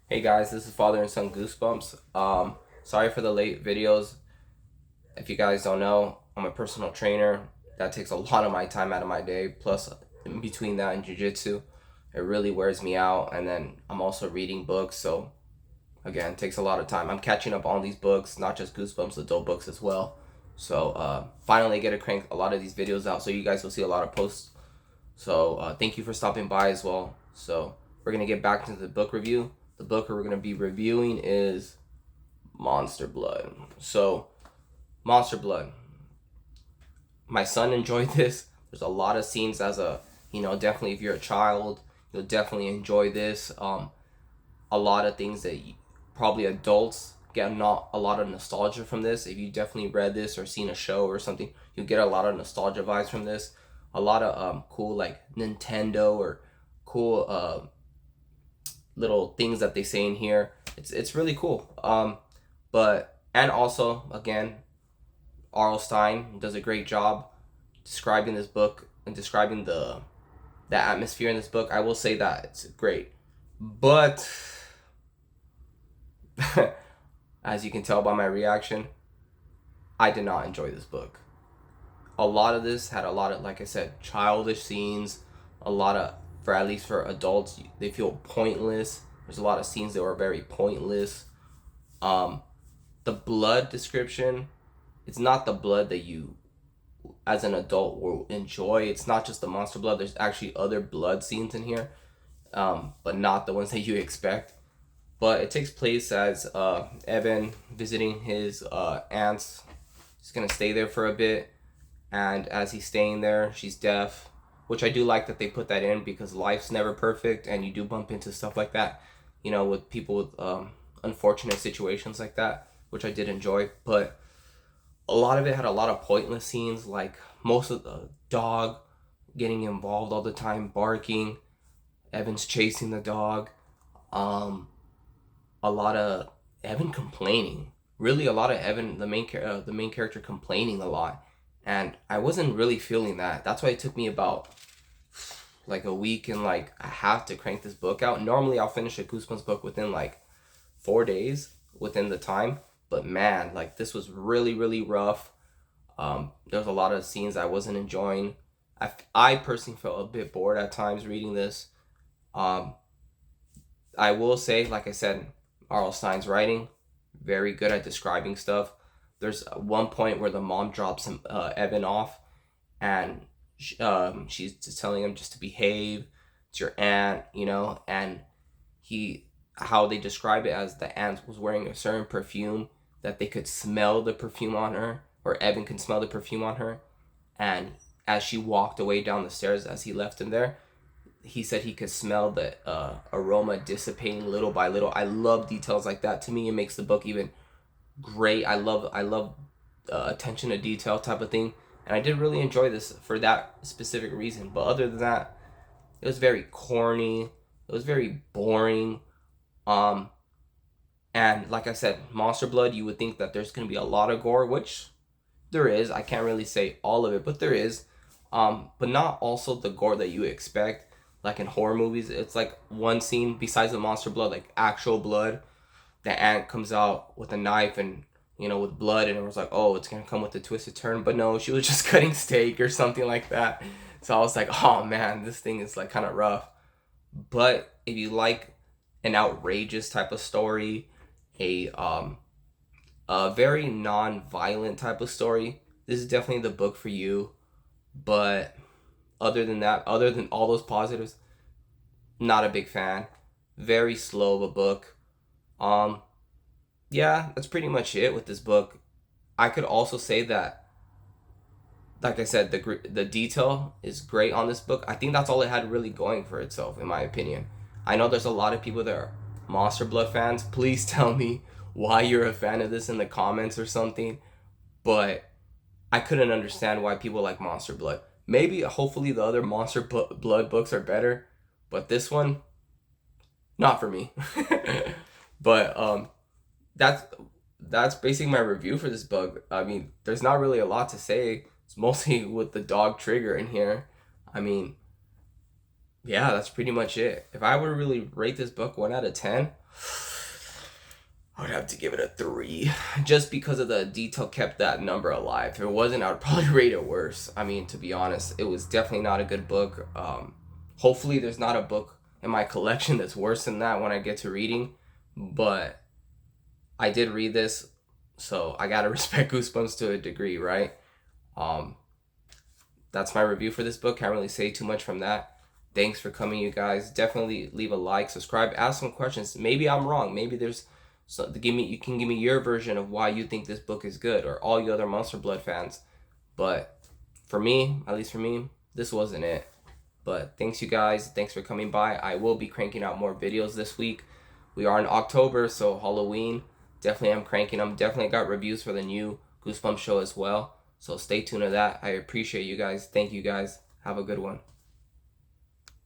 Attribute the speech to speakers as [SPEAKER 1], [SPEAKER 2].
[SPEAKER 1] Hey guys, this is Father and Son Goosebumps. Sorry for the late videos. If you guys don't know, I'm a personal trainer. That takes a lot of my time out of my day. Plus, in between that and jujitsu, it really wears me out. And then I'm also reading books, so again, it takes a lot of time. I'm catching up on these books, not just Goosebumps, adult books as well. So finally, get to crank a lot of these videos out, so you guys will see a lot of posts. So thank you for stopping by as well. So we're gonna get back into the book review. The book we're gonna be reviewing is Monster Blood. So Monster Blood. My son enjoyed this. There's a lot of scenes as a definitely if you're a child, you'll definitely enjoy this. A lot of things that probably adults get not a lot of nostalgia from this. If you definitely read this or seen a show or something, you get a lot of nostalgia vibes from this. A lot of cool like Nintendo or cool little things that they say in here. It's really cool. But and also again, R.L. Stine does a great job describing this book and describing the atmosphere in this book. I will say that it's great, but as you can tell by my reaction, I did not enjoy this book. A lot of this had a lot of, like I said, childish scenes. A lot of, for at least for adults, they feel pointless. There's a lot of scenes that were very pointless. Um, the blood description, it's not the blood that you, as an adult, will enjoy. It's not just the monster blood. There's actually other blood scenes in here, but not the ones that you expect. But it takes place as Evan visiting his aunts. He's gonna stay there for a bit, and as he's staying there, she's deaf, which I do like that they put that in because life's never perfect, and you do bump into stuff like that, with people with unfortunate situations like that, which I did enjoy. But a lot of it had a lot of pointless scenes, like most of the dog getting involved all the time, barking. Evan's chasing the dog. Um, a lot of Evan complaining. Really, a lot of Evan, the main character, complaining a lot, and I wasn't really feeling that. That's why it took me about like a week and like a half to crank this book out. Normally, I'll finish a Goosebumps book within like 4 days within the time, but man, like this was really really rough. There was a lot of scenes I wasn't enjoying. I personally felt a bit bored at times reading this. Um, I will say, like I said, R.L. Stine's writing very good at describing stuff. There's one point where the mom drops him, Evan off, and she's just telling him just to behave. It's your aunt, and he how they describe it as the aunt was wearing a certain perfume that they could smell the perfume on her, or Evan could smell the perfume on her, and as she walked away down the stairs as he left him there, he said he could smell the aroma dissipating little by little. I love details like that. To me, it makes the book even great. I love attention to detail type of thing, and I did really enjoy this for that specific reason. But other than that, it was very corny. It was very boring. Um, and like I said, Monster Blood. You would think that there's gonna be a lot of gore, which there is. I can't really say all of it, but there is. But not also the gore that you expect. Like in horror movies, it's like one scene besides the monster blood, like actual blood. The aunt comes out with a knife and with blood, and it was like, oh, it's gonna come with a twisted turn. But no, she was just cutting steak or something like that. So I was like, oh man, this thing is like kind of rough. But if you like an outrageous type of story, a very non-violent type of story, this is definitely the book for you. But other than that, other than all those positives, not a big fan. Very slow of a book. Um, yeah, that's pretty much it with this book. I could also say that, like I said, the detail is great on this book. I think that's all it had really going for itself, in my opinion. I know there's a lot of people that are Monster Blood fans. Please tell me why you're a fan of this in the comments or something. But I couldn't understand why people like Monster Blood. Maybe, hopefully, the other Blood books are better, but this one, not for me. But that's that's basically my review for this book. I mean, there's not really a lot to say. It's mostly with the dog Trigger in here. I mean, yeah, that's pretty much it. If I were to really rate this book 1 out of 10, I would have to give it a 3, just because of the detail kept that number alive. If it wasn't, I would probably rate it worse. I mean, to be honest, it was definitely not a good book. Hopefully, there's not a book in my collection that's worse than that when I get to reading. But I did read this, so I gotta respect Goosebumps to a degree, right? Um, that's my review for this book. Can't really say too much from that. Thanks for coming, you guys. Definitely leave a like, subscribe, ask some questions. Maybe I'm wrong. Maybe there's so you can give me your version of why you think this book is good, or all you other Monster Blood fans. But for me, at least for me, this wasn't it. But thanks, you guys. Thanks for coming by. I will be cranking out more videos this week. We are in October, so Halloween. Definitely I'm cranking them. Definitely got reviews for the new Goosebumps show as well. So stay tuned to that. I appreciate you guys. Thank you guys. Have a good one.